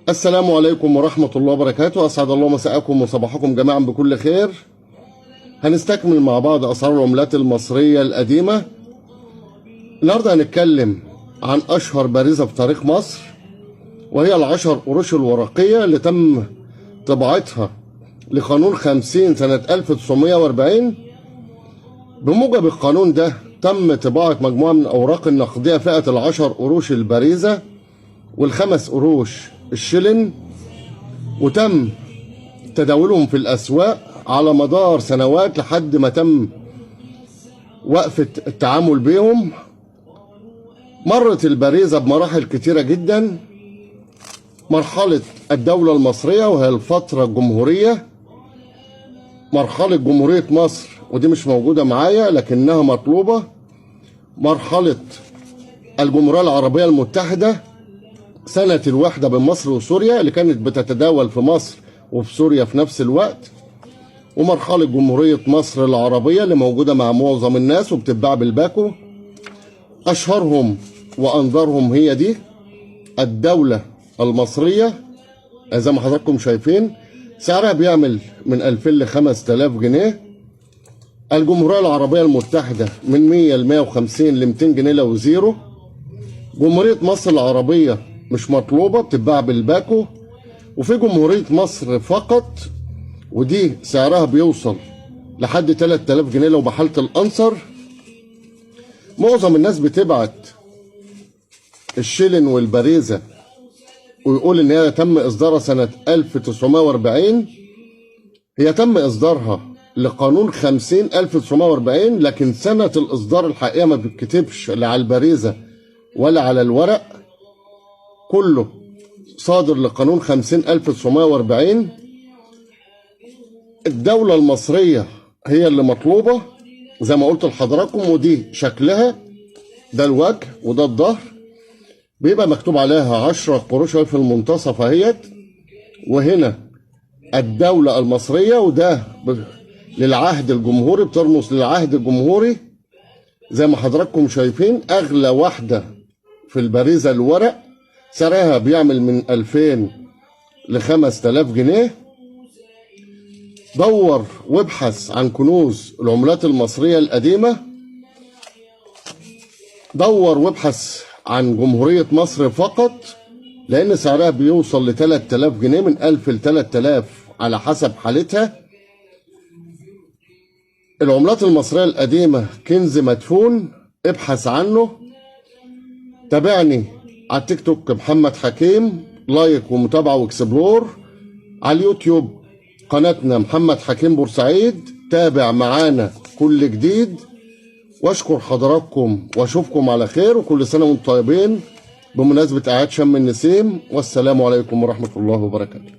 السلام عليكم ورحمة الله وبركاته. أسعد الله مساءكم وصباحكم جميعا بكل خير. هنستكمل مع بعض أسعار العملات المصرية القديمة. النهارده هنتكلم عن أشهر بارزة في تاريخ مصر، وهي ال10 قروش الورقية اللي تم طباعتها لقانون 50 سنة 1940. بموجب القانون ده تم طباعة مجموعة من الأوراق النقدية فئة ال10 قروش البارزة وال5 قروش الشلن، وتم تداولهم في الأسواق على مدار سنوات لحد ما تم وقف التعامل بيهم. مرت البارزة بمراحل كتيرة جدا. مرحلة الدولة المصرية وهي الفترة الجمهورية، مرحلة جمهورية مصر ودي مش موجودة معايا لكنها مطلوبة، مرحلة الجمهورية العربية المتحدة سنة الوحدة بين مصر وسوريا اللي كانت بتتداول في مصر وفي سوريا في نفس الوقت، ومرحلة جمهورية مصر العربية اللي موجودة مع معظم الناس وبتتباع بالباكو. أشهرهم وأنظرهم هي دي الدولة المصرية زي ما حضراتكم شايفين، سعرها بيعمل من 2000 ل 5000 جنيه. الجمهورية العربية المتحدة من 100 ل 150 ل 200 جنيه لو زيرو. جمهورية مصر العربية مش مطلوبة بتتباع بالباكو. وفي جمهورية مصر فقط ودي سعرها بيوصل لحد 3000 جنيه لو بحالة الأنصر. معظم الناس بتبعت الشلن والبارزة ويقول إن هي تم إصدارها سنة 1940. هي تم إصدارها لقانون 50 1940، لكن سنة الإصدار الحقيقة ما بتكتبش لا على البارزة ولا على الورق، كله صادر لقانون 50 1940. الدولة المصرية هي اللي مطلوبة زي ما قلت لحضراتكم، ودي شكلها، ده الوجه وده الظهر، بيبقى مكتوب عليها 10 قروش في المنتصف اهيت، وهنا الدولة المصرية، وده للعهد الجمهوري، بترمز للعهد الجمهوري زي ما حضراتكم شايفين. أغلى واحدة في البارزة الورق سعرها بيعمل من 2000 ل 5000 جنيه. دور وابحث عن كنوز العملات المصرية القديمة، دور وابحث عن جمهورية مصر فقط، لأن سعرها بيوصل ل 3000 جنيه، من 1000 ل 3000 على حسب حالتها. العملات المصرية القديمة كنز مدفون، ابحث عنه. تابعني على التيك توك محمد حكيم، لايك ومتابعة واكسبلور. على اليوتيوب قناتنا محمد حكيم بورسعيد، تابع معانا كل جديد. واشكر حضراتكم واشوفكم على خير، وكل سنة وانتم طيبين بمناسبة أعياد شم النسيم، والسلام عليكم ورحمة الله وبركاته.